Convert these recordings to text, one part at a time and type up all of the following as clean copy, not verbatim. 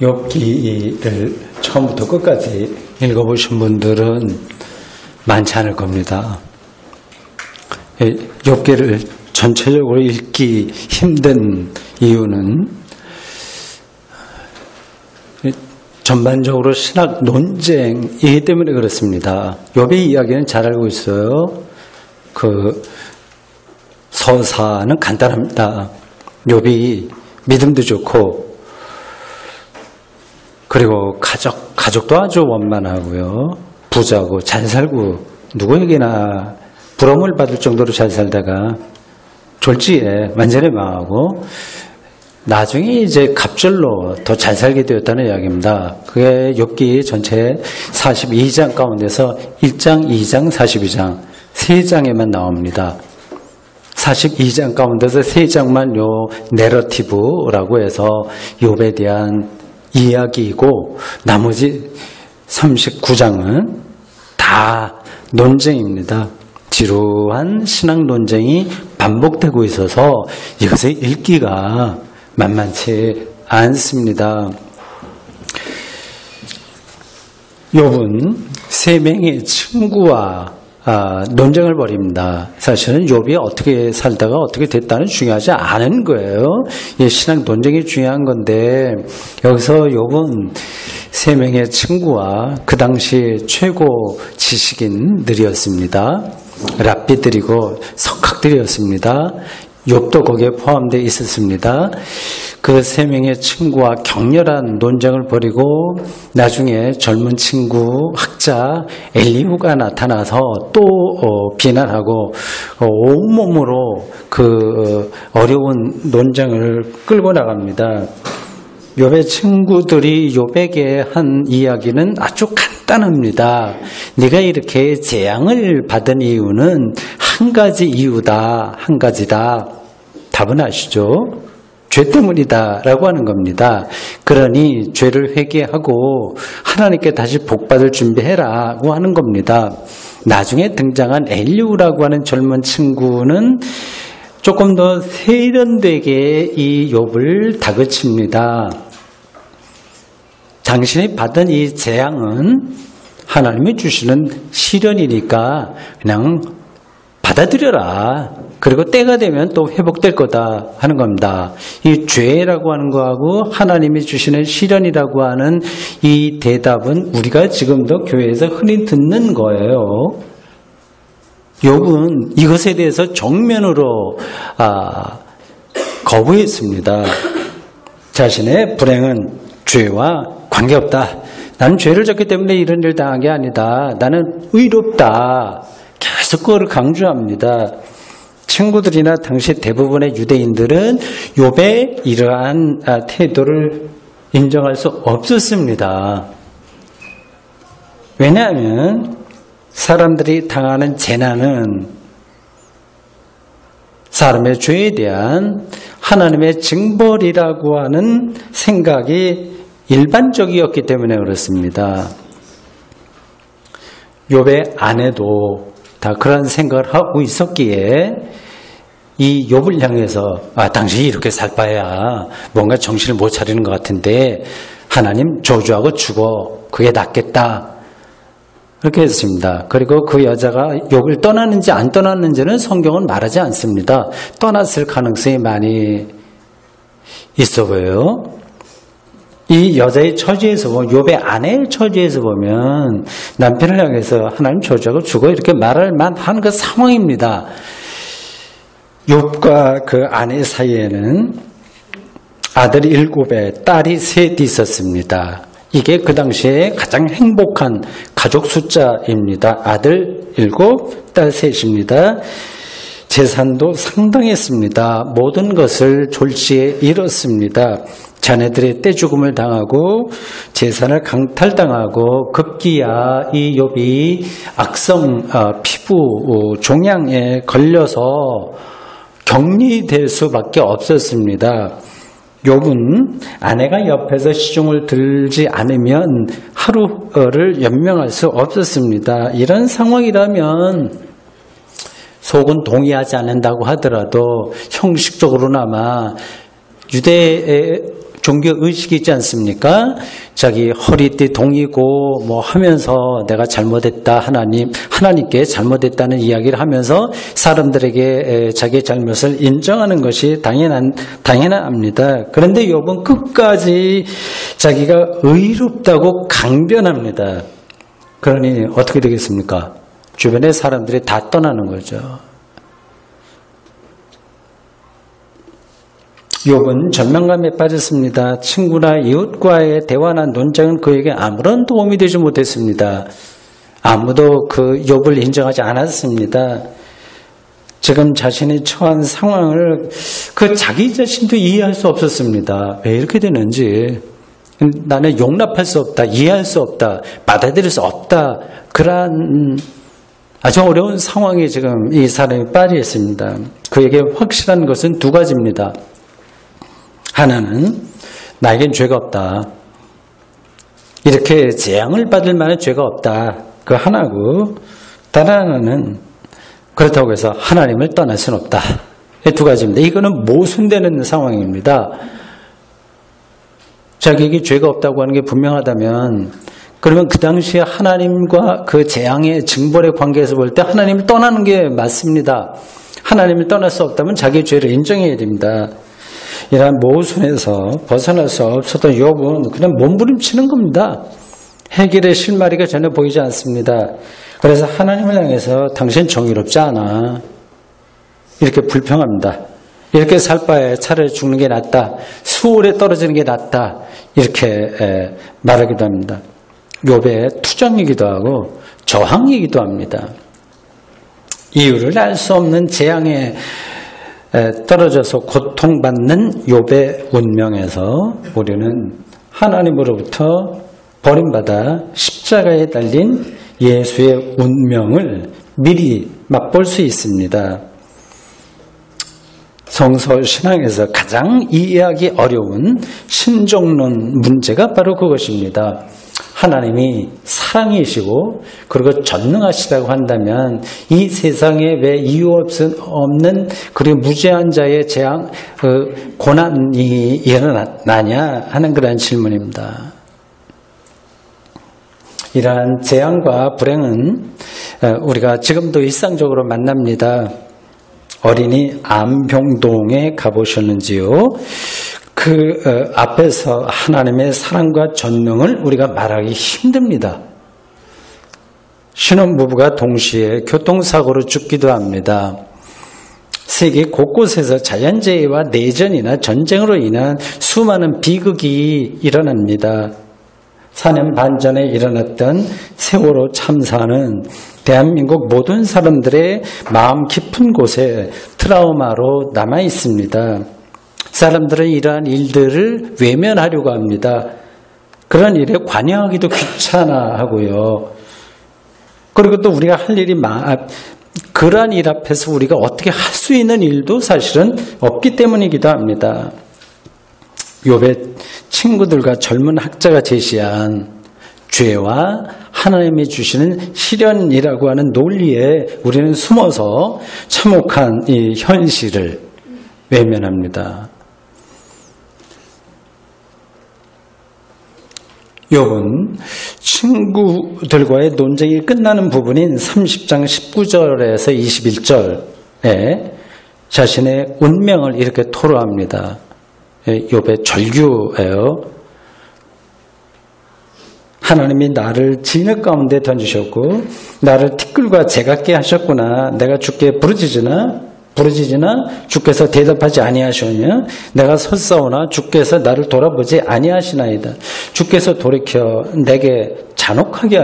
욥기를 처음부터 끝까지 읽어보신 분들은 많지 않을 겁니다. 욥기를 전체적으로 읽기 힘든 이유는 전반적으로 신학 논쟁이기 때문에 그렇습니다. 욥의 이야기는 잘 알고 있어요. 그 서사는 간단합니다. 욥이 믿음도 좋고 그리고 가족도 아주 원만하고요. 부자고 잘 살고 누구에게나 부러움을 받을 정도로 잘 살다가 졸지에 완전히 망하고 나중에 이제 갑절로 더 잘 살게 되었다는 이야기입니다. 그게 욥기 전체 42장 가운데서 1장, 2장, 42장 3장에만 나옵니다. 42장 가운데서 3장만 요 내러티브라고 해서 욥에 대한 이야기이고 나머지 39장은 다 논쟁입니다. 지루한 신학 논쟁이 반복되고 있어서 이것을 읽기가 만만치 않습니다. 욥은 3명의 친구와 논쟁을 벌입니다. 사실은 욥이 어떻게 살다가 어떻게 됐다는 중요하지 않은 거예요. 이 신앙 논쟁이 중요한 건데 여기서 욥은 3명의 친구와 그 당시 최고 지식인들이었습니다. 랍비들이고 석학들이었습니다. 욥도 거기에 포함되어 있었습니다. 그 3명의 친구와 격렬한 논쟁을 벌이고 나중에 젊은 친구 학자 엘리후가 나타나서 또 비난하고 온몸으로 그 어려운 논쟁을 끌고 나갑니다. 욥의 친구들이 욥에게 한 이야기는 아주 간단합니다. 네가 이렇게 재앙을 받은 이유는 한 가지 이유다, 한 가지다. 답은 아시죠? 죄 때문이다 라고 하는 겁니다. 그러니 죄를 회개하고 하나님께 다시 복받을 준비해라고 하는 겁니다. 나중에 등장한 엘리후라고 하는 젊은 친구는 조금 더 세련되게 이 욥을 다그칩니다. 당신이 받은 이 재앙은 하나님이 주시는 시련이니까 그냥 받아들여라. 그리고 때가 되면 또 회복될 거다 하는 겁니다. 이 죄라고 하는 거하고 하나님이 주시는 시련이라고 하는 이 대답은 우리가 지금도 교회에서 흔히 듣는 거예요. 욥은 이것에 대해서 정면으로 거부했습니다. 자신의 불행은 죄와 관계없다. 나는 죄를 졌기 때문에 이런 일을 당한 게 아니다. 나는 의롭다. 계속 그걸 강조합니다. 친구들이나 당시 대부분의 유대인들은 욥의 이러한 태도를 인정할 수 없었습니다. 왜냐하면 사람들이 당하는 재난은 사람의 죄에 대한 하나님의 징벌이라고 하는 생각이 일반적이었기 때문에 그렇습니다. 욥의 아내도 다 그런 생각을 하고 있었기에 이 욥을 향해서 당신이 이렇게 살 바에야 뭔가 정신을 못 차리는 것 같은데 하나님 저주하고 죽어. 그게 낫겠다. 그렇게 했습니다. 그리고 그 여자가 욥을 떠났는지 안 떠났는지는 성경은 말하지 않습니다. 떠났을 가능성이 많이 있어 보여요. 이 여자의 처지에서 보면, 욥의 아내의 처지에서 보면 남편을 향해서 하나님 저주하고 죽어 이렇게 말할 만한 그 상황입니다. 욥과 그 아내 사이에는 아들이 7에 딸이 3 있었습니다. 이게 그 당시에 가장 행복한 가족 숫자입니다. 아들 7, 딸 3입니다. 재산도 상당했습니다. 모든 것을 졸지에 잃었습니다. 자네들의 떼죽음을 당하고 재산을 강탈당하고 급기야 이 욥이 악성 피부 종양에 걸려서 격리될 수밖에 없었습니다. 욥은 아내가 옆에서 시중을 들지 않으면 하루를 연명할 수 없었습니다. 이런 상황이라면 속은 동의하지 않는다고 하더라도 형식적으로나마 유대의 종교의식이 있지 않습니까? 자기 허리띠 동이고 뭐 하면서 내가 잘못했다, 하나님께 잘못했다는 이야기를 하면서 사람들에게 자기의 잘못을 인정하는 것이 당연합니다. 그런데 욥은 끝까지 자기가 의롭다고 강변합니다. 그러니 어떻게 되겠습니까? 주변의 사람들이 다 떠나는 거죠. 욥은 절망감에 빠졌습니다. 친구나 이웃과의 대화나 논쟁은 그에게 아무런 도움이 되지 못했습니다. 아무도 그 욥을 인정하지 않았습니다. 지금 자신이 처한 상황을 자기 자신도 이해할 수 없었습니다. 왜 이렇게 되는지. 나는 용납할 수 없다, 이해할 수 없다, 받아들일 수 없다. 그러한 아주 어려운 상황에 지금 이 사람이 빠져 있습니다. 그에게 확실한 것은 두 가지입니다. 하나는 나에겐 죄가 없다. 이렇게 재앙을 받을 만한 죄가 없다. 그 하나고, 다른 하나는 그렇다고 해서 하나님을 떠날 수는 없다. 이 두 가지입니다. 이거는 모순되는 상황입니다. 자기에게 죄가 없다고 하는 게 분명하다면, 그러면 그 당시에 하나님과 그 재앙의 징벌의 관계에서 볼 때 하나님을 떠나는 게 맞습니다. 하나님을 떠날 수 없다면 자기의 죄를 인정해야 됩니다. 이러한 모순에서 벗어날 수 없었던 욥은 그냥 몸부림치는 겁니다. 해결의 실마리가 전혀 보이지 않습니다. 그래서 하나님을 향해서 당신 정의롭지 않아. 이렇게 불평합니다. 이렇게 살 바에 차라리 죽는 게 낫다. 수월에 떨어지는 게 낫다. 이렇게 말하기도 합니다. 욥의 투정이기도 하고 저항이기도 합니다. 이유를 알 수 없는 재앙에 떨어져서 고통받는 욥의 운명에서 우리는 하나님으로부터 버림받아 십자가에 달린 예수의 운명을 미리 맛볼 수 있습니다. 성서신앙에서 가장 이해하기 어려운 신종론 문제가 바로 그것입니다. 하나님이 사랑이시고 그리고 전능하시다고 한다면 이 세상에 왜 이유 없는 그리고 무죄한 자의 재앙, 고난이 일어나냐 하는 그런 질문입니다. 이러한 재앙과 불행은 우리가 지금도 일상적으로 만납니다. 어린이 암병동에 가보셨는지요? 그 앞에서 하나님의 사랑과 전능을 우리가 말하기 힘듭니다. 신혼부부가 동시에 교통사고로 죽기도 합니다. 세계 곳곳에서 자연재해와 내전이나 전쟁으로 인한 수많은 비극이 일어납니다. 4년 반 전에 일어났던 세월호 참사는 대한민국 모든 사람들의 마음 깊은 곳에 트라우마로 남아 있습니다. 사람들은 이러한 일들을 외면하려고 합니다. 그런 일에 관여하기도 귀찮아하고요. 그리고 또 우리가 할 일이 그러한 일 앞에서 우리가 어떻게 할 수 있는 일도 사실은 없기 때문이기도 합니다. 욥의 친구들과 젊은 학자가 제시한 죄와 하나님이 주시는 시련이라고 하는 논리에 우리는 숨어서 참혹한 이 현실을 외면합니다. 욥은 친구들과의 논쟁이 끝나는 부분인 30장 19절에서 21절에 자신의 운명을 이렇게 토로합니다. 욥의 절규예요. 하나님이 나를 진흙 가운데 던지셨고 나를 티끌과 재같게 하셨구나. 내가 주께 부르짖으나 주께서 대답하지 아니하시오며 내가 설사오나 주께서 나를 돌아보지 아니하시나이다. 주께서 돌이켜 나에게 잔혹하게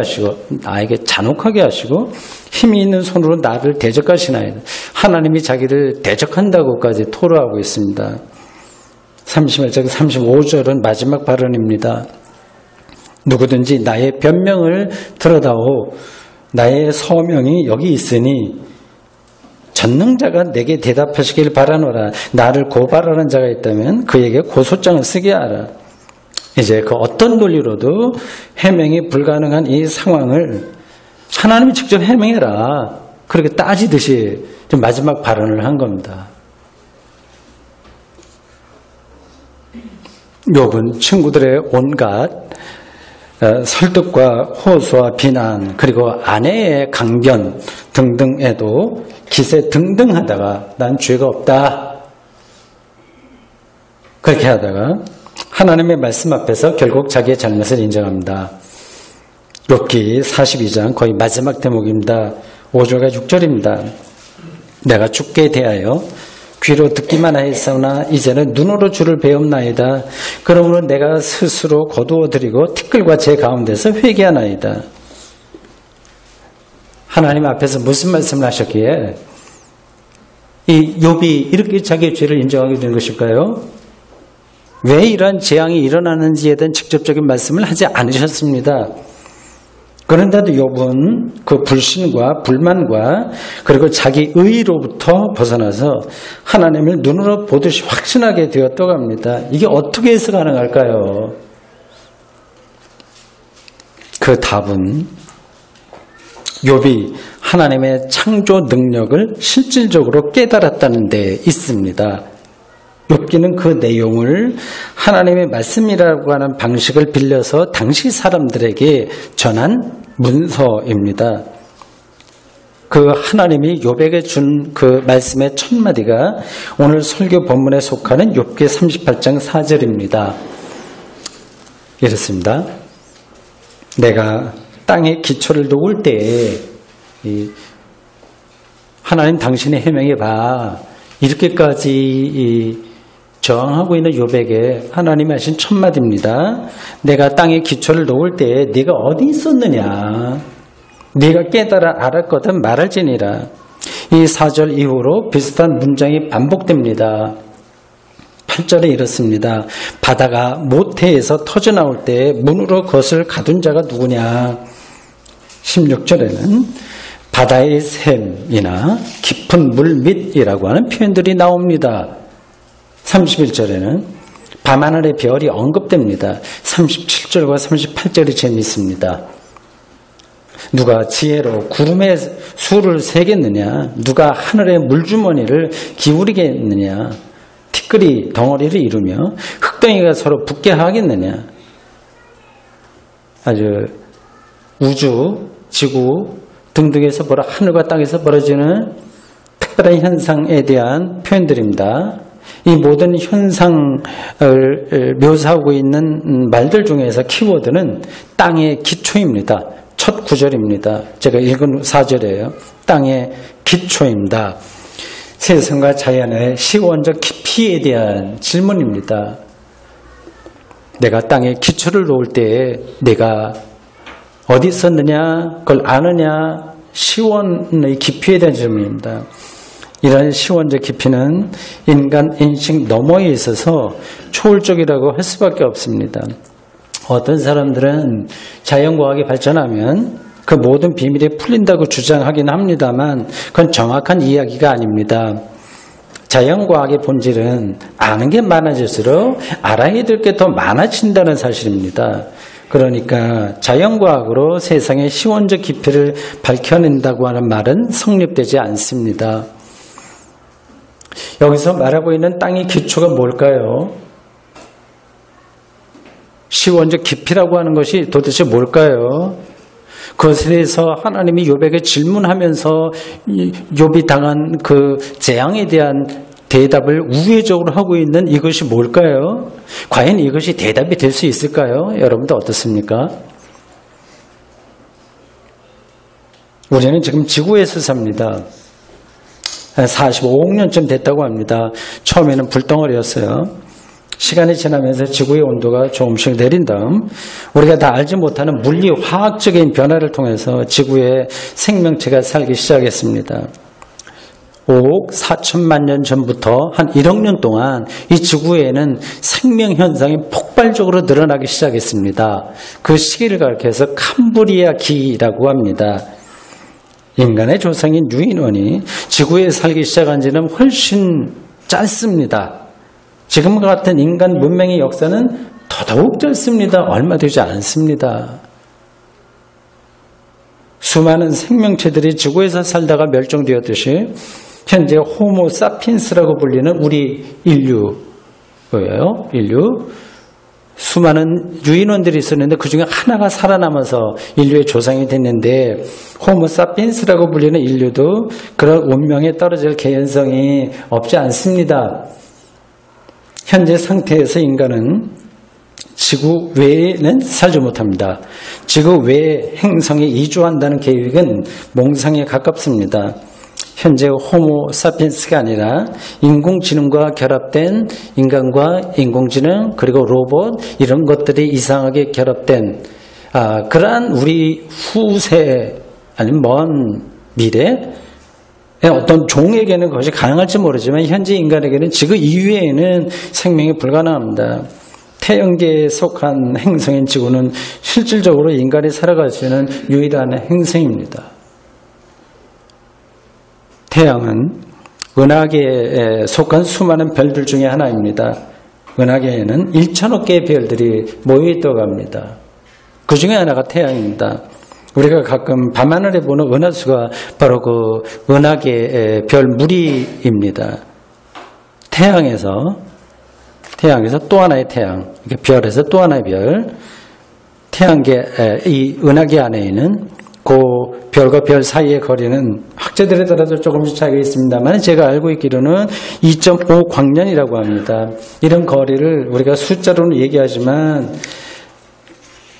하시고 힘이 있는 손으로 나를 대적하시나이다. 하나님이 자기를 대적한다고까지 토로하고 있습니다. 31절 35절은 마지막 발언입니다. 누구든지 나의 변명을 들어다오. 나의 서명이 여기 있으니 전능자가 내게 대답하시길 바라노라. 나를 고발하는 자가 있다면 그에게 고소장을 쓰게 하라. 이제 그 어떤 논리로도 해명이 불가능한 이 상황을 하나님이 직접 해명해라. 그렇게 따지듯이 좀 마지막 발언을 한 겁니다. 욥은 친구들의 온갖 설득과 호소와 비난, 그리고 아내의 강변 등등에도 기세 등등하다가 난 죄가 없다, 그렇게 하다가 하나님의 말씀 앞에서 결국 자기의 잘못을 인정합니다. 욥기 42장 거의 마지막 대목입니다. 5절과 6절입니다. 내가 주께 대하여 귀로 듣기만 하였으나 이제는 눈으로 주를 배움나이다. 그러므로 내가 스스로 거두어드리고 티끌과 제 가운데서 회개하나이다. 하나님 앞에서 무슨 말씀을 하셨기에 이 욥이 이렇게 자기의 죄를 인정하게 된 것일까요? 왜 이러한 재앙이 일어나는지에 대한 직접적인 말씀을 하지 않으셨습니다. 그런데도 욥은 그 불신과 불만과 그리고 자기 의로부터 벗어나서 하나님을 눈으로 보듯이 확신하게 되었다고 합니다. 이게 어떻게 해서 가능할까요? 그 답은 욥이 하나님의 창조 능력을 실질적으로 깨달았다는 데 있습니다. 욥기는 그 내용을 하나님의 말씀이라고 하는 방식을 빌려서 당시 사람들에게 전한 문서입니다. 그 하나님이 욥에게 준 그 말씀의 첫 마디가 오늘 설교 본문에 속하는 욥기 38장 4절입니다. 이렇습니다. 내가 땅에 기초를 놓을 때에 하나님 당신의 해명해 봐, 이렇게까지 저항하고 있는 욥에게 하나님이 하신 첫 마디입니다. 내가 땅에 기초를 놓을 때에 네가 어디 있었느냐, 네가 깨달아 알았거든 말할지니라. 이 4절 이후로 비슷한 문장이 반복됩니다. 8절에 이렇습니다. 바다가 모태에서 터져나올 때 문으로 그것을 가둔 자가 누구냐. 16절에는 바다의 샘이나 깊은 물 밑이라고 하는 표현들이 나옵니다. 31절에는 밤하늘의 별이 언급됩니다. 37절과 38절이 재미있습니다. 누가 지혜로 구름의 수를 세겠느냐, 누가 하늘의 물주머니를 기울이겠느냐, 티끌이 덩어리를 이루며 흙덩이가 서로 붙게 하겠느냐. 아주 우주, 지구 등등에서 하늘과 땅에서 벌어지는 특별한 현상에 대한 표현들입니다. 이 모든 현상을 묘사하고 있는 말들 중에서 키워드는 땅의 기초입니다. 첫 구절입니다. 제가 읽은 4절이에요. 땅의 기초입니다. 세상과 자연의 시원적 깊이에 대한 질문입니다. 내가 땅에 기초를 놓을 때 내가 어디 있었느냐, 그걸 아느냐, 시원의 깊이에 대한 질문입니다. 이러한 시원적 깊이는 인간 인식 너머에 있어서 초월적이라고 할 수밖에 없습니다. 어떤 사람들은 자연과학이 발전하면 그 모든 비밀이 풀린다고 주장하긴 합니다만 그건 정확한 이야기가 아닙니다. 자연과학의 본질은 아는 게 많아질수록 알아야 될 게 더 많아진다는 사실입니다. 그러니까 자연과학으로 세상의 시원적 깊이를 밝혀낸다고 하는 말은 성립되지 않습니다. 여기서 말하고 있는 땅의 기초가 뭘까요? 시원적 깊이라고 하는 것이 도대체 뭘까요? 그것에 대해서 하나님이 욥에게 질문하면서 욥이 당한 그 재앙에 대한 대답을 우회적으로 하고 있는 이것이 뭘까요? 과연 이것이 대답이 될 수 있을까요? 여러분들 어떻습니까? 우리는 지금 지구에서 삽니다. 45억 년쯤 됐다고 합니다. 처음에는 불덩어리였어요. 시간이 지나면서 지구의 온도가 조금씩 내린 다음 우리가 다 알지 못하는 물리 화학적인 변화를 통해서 지구에 생명체가 살기 시작했습니다. 5억 4천만 년 전부터 한 1억 년 동안 이 지구에는 생명 현상이 폭발적으로 늘어나기 시작했습니다. 그 시기를 가리켜서 캄브리아기라고 합니다. 인간의 조상인 유인원이 지구에 살기 시작한 지는 훨씬 짧습니다. 지금과 같은 인간 문명의 역사는 더더욱 짧습니다. 얼마 되지 않습니다. 수많은 생명체들이 지구에서 살다가 멸종되었듯이 현재 호모 사피엔스라고 불리는 우리 인류예요. 인류. 수많은 유인원들이 있었는데 그 중에 하나가 살아남아서 인류의 조상이 됐는데 호모사피엔스라고 불리는 인류도 그런 운명에 떨어질 개연성이 없지 않습니다. 현재 상태에서 인간은 지구 외에는 살지 못합니다. 지구 외의 행성에 이주한다는 계획은 몽상에 가깝습니다. 현재 호모사피엔스가 아니라 인공지능과 결합된 인간과 인공지능 그리고 로봇 이런 것들이 이상하게 결합된 그러한 우리 후세 아니면 먼 미래 어떤 종에게는 그것이 가능할지 모르지만 현재 인간에게는 지구 이외에는 생명이 불가능합니다. 태양계에 속한 행성인 지구는 실질적으로 인간이 살아갈 수 있는 유일한 행성입니다. 태양은 은하계에 속한 수많은 별들 중에 하나입니다. 은하계에는 1천억 개의 별들이 모여있다고 합니다. 그 중에 하나가 태양입니다. 우리가 가끔 밤하늘에 보는 은하수가 바로 그 은하계의 별 무리입니다. 태양에서 또 하나의 태양, 별에서 또 하나의 별, 태양계, 이 은하계 안에 있는 그 별과 별 사이의 거리는 학자들에 따라서 조금씩 차이가 있습니다만 제가 알고 있기로는 2.5 광년이라고 합니다. 이런 거리를 우리가 숫자로는 얘기하지만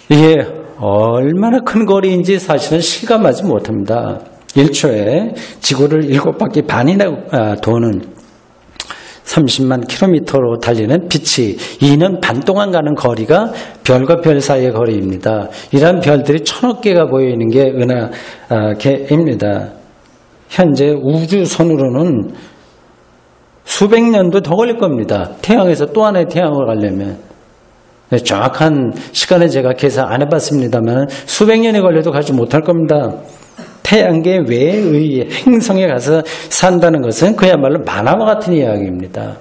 이게 얼마나 큰 거리인지 사실은 실감하지 못합니다. 1초에 지구를 7바퀴 반이나 도는 30만 킬로미터로 달리는 빛이 2년 반 동안 가는 거리가 별과 별 사이의 거리입니다. 이러한 별들이 1000억 개가 보여있는 게 은하계입니다. 현재 우주선으로는 수백 년도 더 걸릴 겁니다. 태양에서 또 하나의 태양으로 가려면. 정확한 시간을 제가 계산 안 해봤습니다만 수백 년이 걸려도 가지 못할 겁니다. 태양계 외의 행성에 가서 산다는 것은 그야말로 만화와 같은 이야기입니다.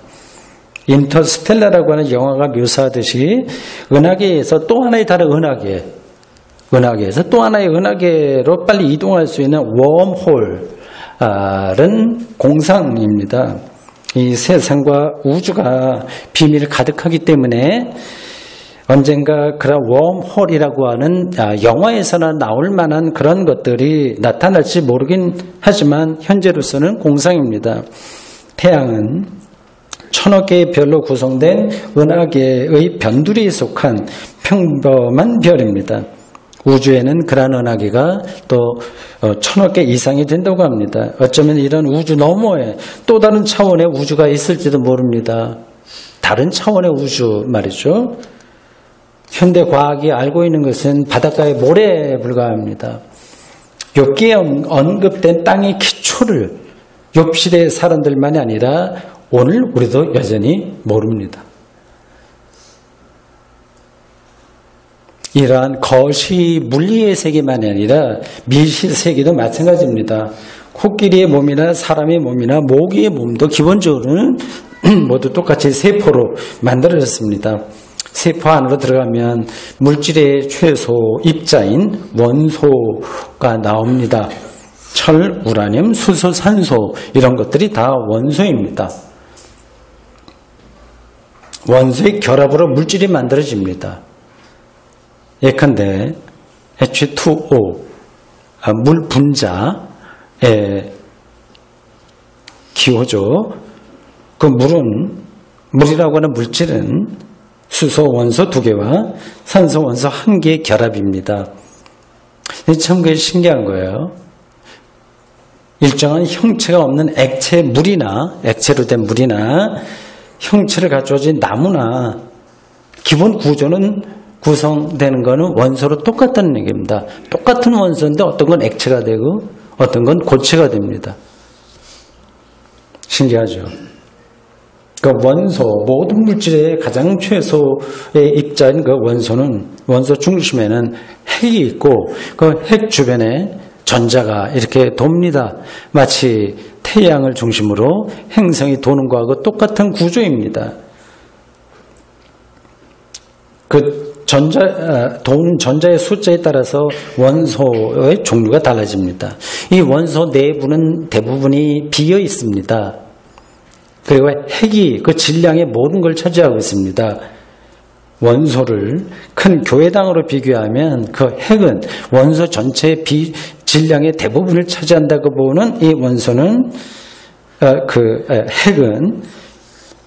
인터스텔라라고 하는 영화가 묘사하듯이 은하계에서 또 하나의 다른 은하계에서 또 하나의 은하계로 빨리 이동할 수 있는 웜홀은 공상입니다. 이 세상과 우주가 비밀 가득하기 때문에 언젠가 그런 웜홀이라고 하는 영화에서나 나올 만한 그런 것들이 나타날지 모르긴 하지만 현재로서는 공상입니다. 태양은 1000억 개의 별로 구성된 은하계의 변두리에 속한 평범한 별입니다. 우주에는 그러한 은하계가 또 1000억 개 이상이 된다고 합니다. 어쩌면 이런 우주 너머에 또 다른 차원의 우주가 있을지도 모릅니다. 다른 차원의 우주 말이죠. 현대 과학이 알고 있는 것은 바닷가의 모래에 불과합니다. 욥기에 언급된 땅의 기초를 욥시대의 사람들만이 아니라 오늘 우리도 여전히 모릅니다. 이러한 거시 물리의 세계만이 아니라 미실 세계도 마찬가지입니다. 코끼리의 몸이나 사람의 몸이나 모기의 몸도 기본적으로는 모두 똑같이 세포로 만들어졌습니다. 세포 안으로 들어가면 물질의 최소 입자인 원소가 나옵니다. 철, 우라늄, 수소, 산소 이런 것들이 다 원소입니다. 원소의 결합으로 물질이 만들어집니다. 예컨대 H2O 물 분자의 기호죠. 그 물이라고 하는 물질은 수소 원소 2개와 산소 원소 1개의 결합입니다. 참 그게 신기한 거예요. 일정한 형체가 없는 액체 물이나 액체로 된 물이나 형체를 갖춰진 나무나 기본 구조는 구성되는 것은 원소로 똑같다는 얘기입니다. 똑같은 원소인데 어떤 건 액체가 되고 어떤 건 고체가 됩니다. 신기하죠. 그 원소, 모든 물질의 가장 최소의 입자인 그 원소는 원소 중심에는 핵이 있고 그 핵 주변에 전자가 이렇게 돕니다. 마치 태양을 중심으로 행성이 도는 것하고 똑같은 구조입니다. 그 도는 전자의 숫자에 따라서 원소의 종류가 달라집니다. 이 원소 내부는 대부분이 비어 있습니다. 그리고 핵이 그 질량의 모든 걸 차지하고 있습니다. 원소를 큰 교회당으로 비교하면 그 핵은 원소 전체의 질량의 대부분을 차지한다고 보는 이 원소는 핵은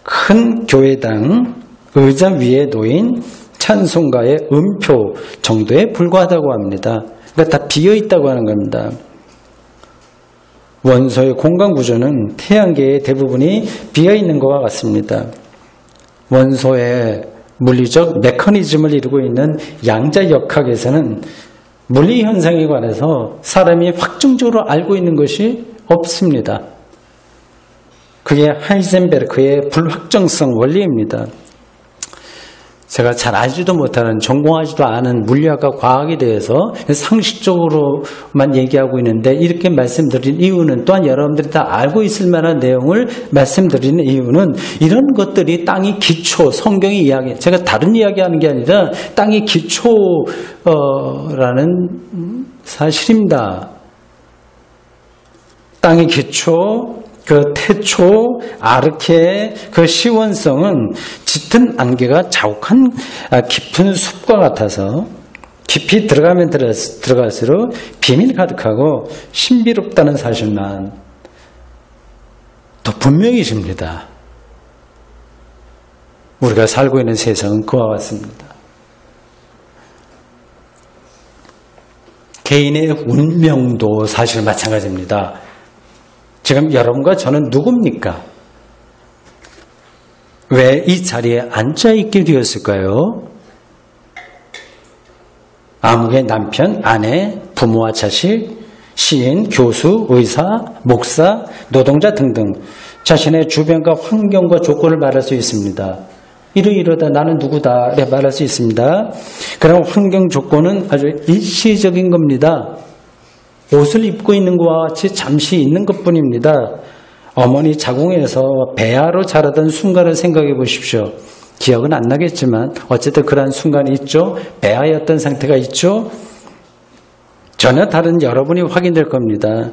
큰 교회당 의자 위에 놓인 찬송가의 음표 정도에 불과하다고 합니다. 그러니까 다 비어있다고 하는 겁니다. 원소의 공간 구조는 태양계의 대부분이 비어있는 것과 같습니다. 원소의 물리적 메커니즘을 이루고 있는 양자역학에서는 물리 현상에 관해서 사람이 확정적으로 알고 있는 것이 없습니다. 그게 하이젠베르크의 불확정성 원리입니다. 제가 잘 알지도 못하는, 전공하지도 않은 물리학과 과학에 대해서 상식적으로만 얘기하고 있는데, 이렇게 말씀드린 이유는, 또한 여러분들이 다 알고 있을 만한 내용을 말씀드리는 이유는, 이런 것들이 땅이 기초, 성경이 이야기, 제가 다른 이야기하는 게 아니라 땅이 기초라는 사실입니다. 땅의 기초, 그 태초, 아르케의 그 시원성은 짙은 안개가 자욱한 깊은 숲과 같아서 깊이 들어가면 들어갈수록 비밀 가득하고 신비롭다는 사실만 더 분명해집니다. 우리가 살고 있는 세상은 그와 같습니다. 개인의 운명도 사실 마찬가지입니다. 지금 여러분과 저는 누굽니까? 왜 이 자리에 앉아있게 되었을까요? 아무개 남편, 아내, 부모와 자식, 시인, 교수, 의사, 목사, 노동자 등등 자신의 주변과 환경과 조건을 말할 수 있습니다. 이러다 나는 누구다 이렇게 말할 수 있습니다. 그럼 환경 조건은 아주 일시적인 겁니다. 옷을 입고 있는 것과 같이 잠시 있는 것뿐입니다. 어머니 자궁에서 배아로 자라던 순간을 생각해 보십시오. 기억은 안 나겠지만 어쨌든 그런 순간이 있죠. 배아였던 상태가 있죠. 전혀 다른 여러분이 확인될 겁니다.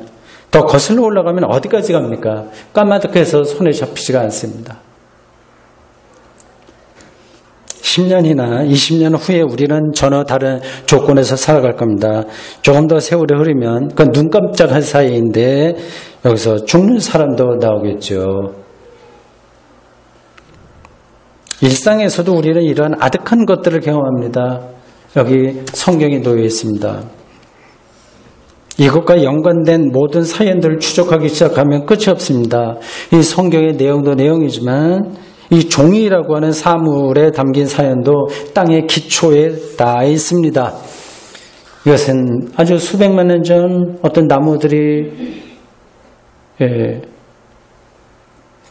더 거슬러 올라가면 어디까지 갑니까? 까마득해서 손에 잡히지가 않습니다. 10년이나 20년 후에 우리는 전혀 다른 조건에서 살아갈 겁니다. 조금 더 세월이 흐르면 그 눈 깜짝할 사이인데 여기서 죽는 사람도 나오겠죠. 일상에서도 우리는 이러한 아득한 것들을 경험합니다. 여기 성경이 놓여 있습니다. 이것과 연관된 모든 사연들을 추적하기 시작하면 끝이 없습니다. 이 성경의 내용도 내용이지만 이 종이라고 하는 사물에 담긴 사연도 땅의 기초에 닿아 있습니다. 이것은 아주 수백만 년 전 어떤 나무들이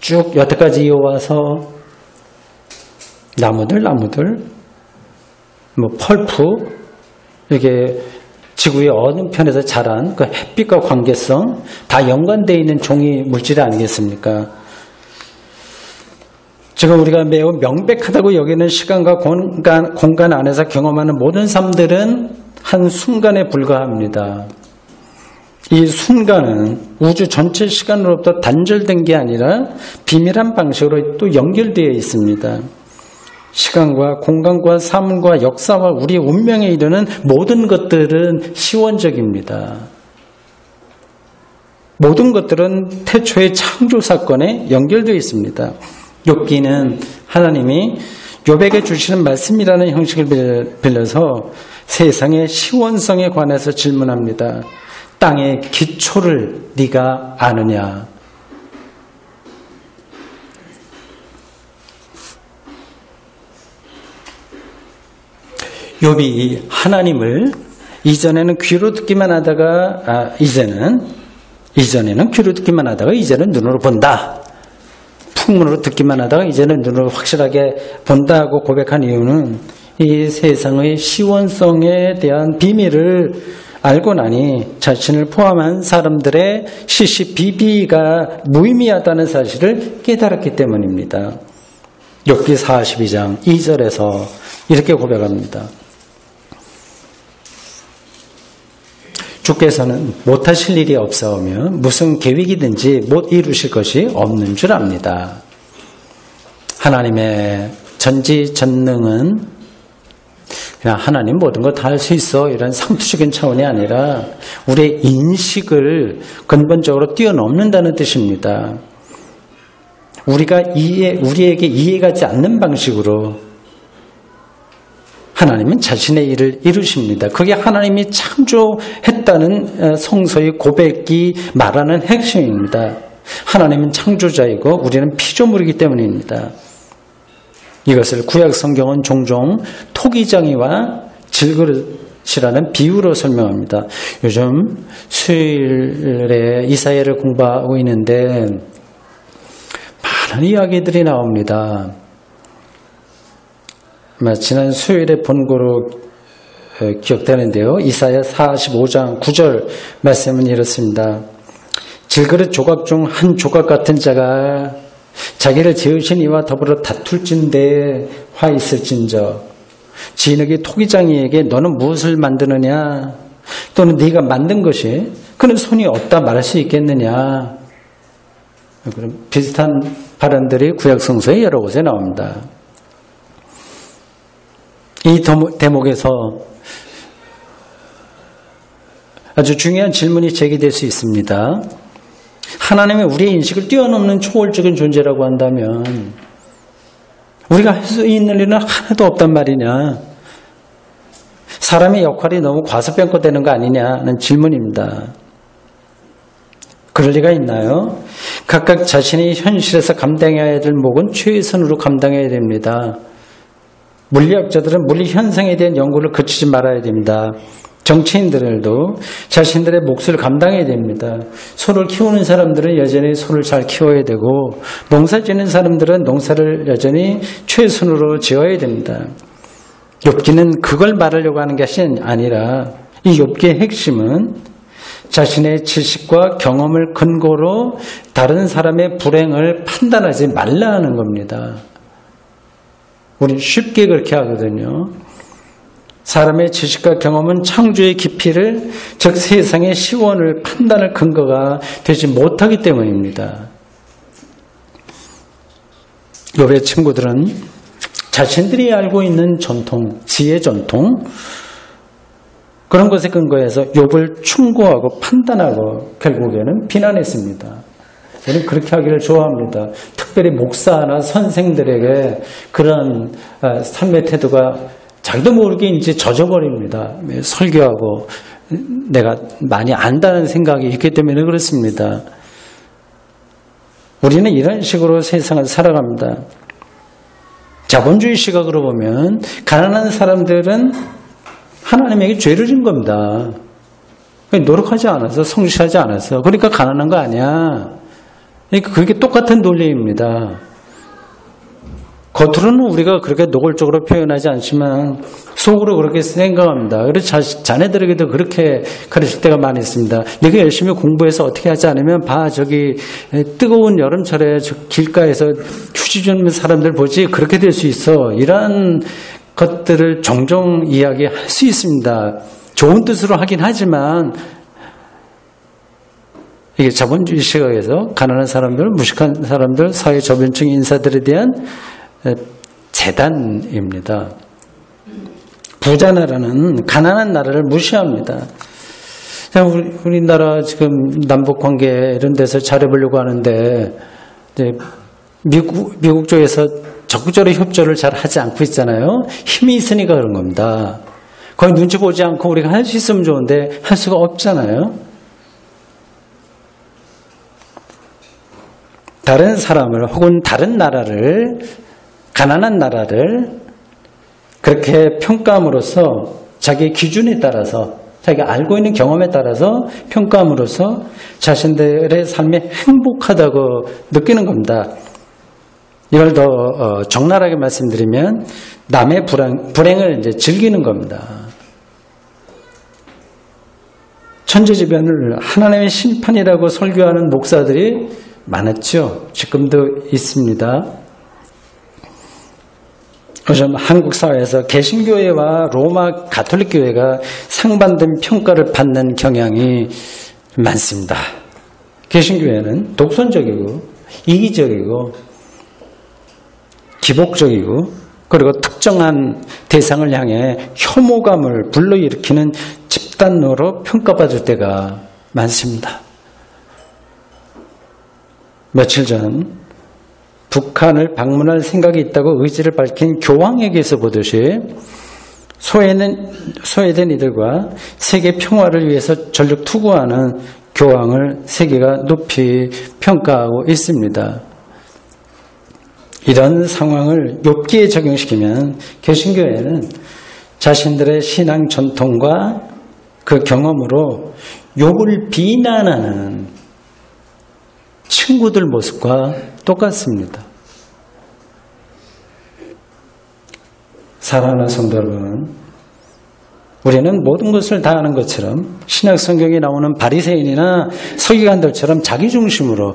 쭉 여태까지 이어와서 나무들 펄프 이게 지구의 어느 편에서 자란 그 햇빛과 관계성 다 연관되어 있는 종이 물질 아니겠습니까? 지금 우리가 매우 명백하다고 여기는 시간과 공간 안에서 경험하는 모든 삶들은 한 순간에 불과합니다. 이 순간은 우주 전체 시간으로부터 단절된 게 아니라 비밀한 방식으로 또 연결되어 있습니다. 시간과 공간과 삶과 역사와 우리의 운명에 이르는 모든 것들은 시원적입니다. 모든 것들은 태초의 창조 사건에 연결되어 있습니다. 욥기는 하나님이 욥에게 주시는 말씀이라는 형식을 빌려서 세상의 시원성에 관해서 질문합니다. 땅의 기초를 네가 아느냐? 욥이 하나님을 이전에는 귀로 듣기만 하다가 이전에는 귀로 듣기만 하다가 이제는 눈으로 본다. 풍문으로 듣기만 하다가 이제는 눈으로 확실하게 본다고 고백한 이유는 이 세상의 시원성에 대한 비밀을 알고 나니 자신을 포함한 사람들의 시시비비가 무의미하다는 사실을 깨달았기 때문입니다. 욥기 42장 2절에서 이렇게 고백합니다. 주께서는 못하실 일이 없사오며 무슨 계획이든지 못 이루실 것이 없는 줄 압니다. 하나님의 전지전능은 그냥 하나님 모든 거 다 할 수 있어 이런 상투적인 차원이 아니라 우리의 인식을 근본적으로 뛰어넘는다는 뜻입니다. 우리에게 이해가지 않는 방식으로 하나님은 자신의 일을 이루십니다. 그게 하나님이 창조했다는 성서의 고백이 말하는 핵심입니다. 하나님은 창조자이고 우리는 피조물이기 때문입니다. 이것을 구약 성경은 종종 토기장이와 질그릇이라는 비유로 설명합니다. 요즘 수요일에 이사야를 공부하고 있는데 많은 이야기들이 나옵니다. 지난 수요일에 본 거로 기억되는데요. 이사야 45장 9절 말씀은 이렇습니다. 질그릇 조각 중 한 조각 같은 자가 자기를 지으신 이와 더불어 다툴진대 화 있을진저 진흙이 토기장이에게 너는 무엇을 만드느냐 또는 네가 만든 것이 그는 손이 없다 말할 수 있겠느냐. 그런 비슷한 발언들이 구약 성서에 여러 곳에 나옵니다. 이 대목에서 아주 중요한 질문이 제기될 수 있습니다. 하나님의 우리의 인식을 뛰어넘는 초월적인 존재라고 한다면 우리가 할 수 있는 일은 하나도 없단 말이냐. 사람의 역할이 너무 과소평가되는 거 아니냐는 질문입니다. 그럴 리가 있나요? 각각 자신이 현실에서 감당해야 될 몫은 최선으로 감당해야 됩니다. 물리학자들은 물리 현상에 대한 연구를 그치지 말아야 됩니다. 정치인들도 자신들의 몫을 감당해야 됩니다. 소를 키우는 사람들은 여전히 소를 잘 키워야 되고 농사 짓는 사람들은 농사를 여전히 최선으로 지어야 됩니다. 욥기는 그걸 말하려고 하는 것이 아니라 이 욥기의 핵심은 자신의 지식과 경험을 근거로 다른 사람의 불행을 판단하지 말라는 겁니다. 우리는 쉽게 그렇게 하거든요. 사람의 지식과 경험은 창조의 깊이를, 즉 세상의 시원을 판단할 근거가 되지 못하기 때문입니다. 욥의 친구들은 자신들이 알고 있는 전통, 지혜 전통, 그런 것에 근거해서 욥을 충고하고 판단하고 결국에는 비난했습니다. 저는 그렇게 하기를 좋아합니다. 특별히 목사나 선생들에게 그런 삶의 태도가 자기도 모르게 이제 젖어버립니다. 설교하고 내가 많이 안다는 생각이 있기 때문에 그렇습니다. 우리는 이런 식으로 세상을 살아갑니다. 자본주의 시각으로 보면 가난한 사람들은 하나님에게 죄를 진 겁니다. 노력하지 않아서, 성실하지 않아서. 그러니까 가난한 거 아니야. 그러니까 그게 똑같은 논리입니다. 겉으로는 우리가 그렇게 노골적으로 표현하지 않지만 속으로 그렇게 생각합니다. 그래서 자네들에게도 그렇게 가르칠 때가 많이 있습니다. 내가 열심히 공부해서 어떻게 하지 않으면 저기 뜨거운 여름철에 저 길가에서 휴지 주는 사람들 보지 그렇게 될 수 있어. 이런 것들을 종종 이야기할 수 있습니다. 좋은 뜻으로 하긴 하지만 이게 자본주의 시각에서 가난한 사람들, 무식한 사람들, 사회 저변층 인사들에 대한 재단입니다. 부자 나라는 가난한 나라를 무시합니다. 우리나라 지금 남북관계 이런 데서 잘해보려고 하는데 미국 쪽에서 적극적으로 협조를 잘 하지 않고 있잖아요. 힘이 있으니까 그런 겁니다. 거의 눈치 보지 않고 우리가 할 수 있으면 좋은데 할 수가 없잖아요. 다른 사람을 혹은 다른 나라를, 가난한 나라를 그렇게 평가함으로써 자기의 기준에 따라서, 자기가 알고 있는 경험에 따라서 평가함으로써 자신들의 삶이 행복하다고 느끼는 겁니다. 이걸 더 적나라하게 말씀드리면 남의 불행을 이제 즐기는 겁니다. 천재지변을 하나님의 심판이라고 설교하는 목사들이 많았죠. 지금도 있습니다. 요즘 한국 사회에서 개신교회와 로마 가톨릭교회가 상반된 평가를 받는 경향이 많습니다. 개신교회는 독선적이고 이기적이고 기복적이고 그리고 특정한 대상을 향해 혐오감을 불러일으키는 집단으로 평가받을 때가 많습니다. 며칠 전 북한을 방문할 생각이 있다고 의지를 밝힌 교황에게서 보듯이 소외된 이들과 세계 평화를 위해서 전력 투구하는 교황을 세계가 높이 평가하고 있습니다. 이런 상황을 욥기에 적용시키면 개신교회는 자신들의 신앙 전통과 그 경험으로 욥을 비난하는 친구들 모습과 똑같습니다. 사랑하는 성도 여러분, 우리는 모든 것을 다 아는 것처럼 신약 성경에 나오는 바리새인이나 서기관들처럼 자기중심으로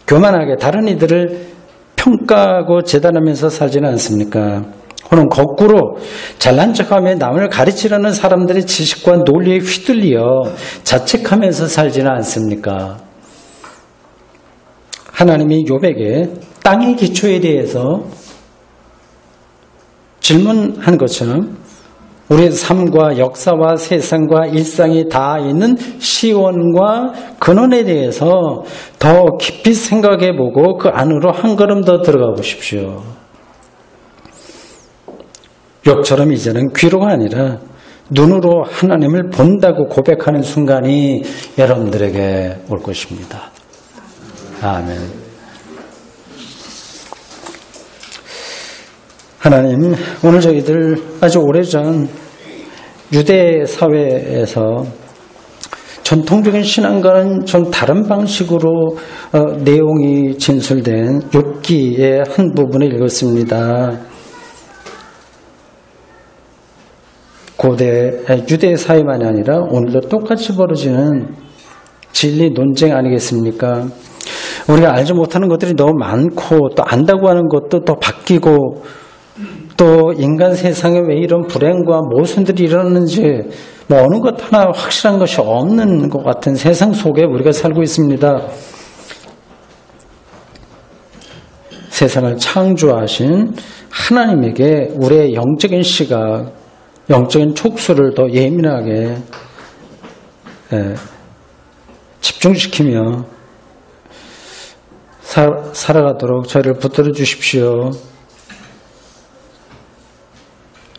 교만하게 다른 이들을 평가하고 재단하면서 살지는 않습니까? 혹은 거꾸로 잘난 척하며 남을 가르치려는 사람들의 지식과 논리에 휘둘려 자책하면서 살지는 않습니까? 하나님이 욥에게 땅의 기초에 대해서 질문한 것처럼 우리의 삶과 역사와 세상과 일상이 다 있는 시원과 근원에 대해서 더 깊이 생각해보고 그 안으로 한 걸음 더 들어가 보십시오. 욥처럼 이제는 귀로가 아니라 눈으로 하나님을 본다고 고백하는 순간이 여러분들에게 올 것입니다. 아멘. 하나님, 오늘 저희들 아주 오래전 유대 사회에서 전통적인 신앙과는 좀 다른 방식으로 내용이 진술된 욥기의 한 부분을 읽었습니다. 고대 유대 사회만이 아니라 오늘도 똑같이 벌어지는 진리 논쟁 아니겠습니까? 우리가 알지 못하는 것들이 너무 많고 또 안다고 하는 것도 또 바뀌고 또 인간 세상에 왜 이런 불행과 모순들이 일어나는지 뭐 어느 것 하나 확실한 것이 없는 것 같은 세상 속에 우리가 살고 있습니다. 세상을 창조하신 하나님에게 우리의 영적인 시각, 영적인 촉수를 더 예민하게 집중시키며 살아가도록 저희를 붙들어 주십시오.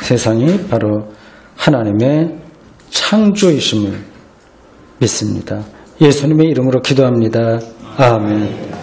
세상이 바로 하나님의 창조이심을 믿습니다. 예수님의 이름으로 기도합니다. 아멘.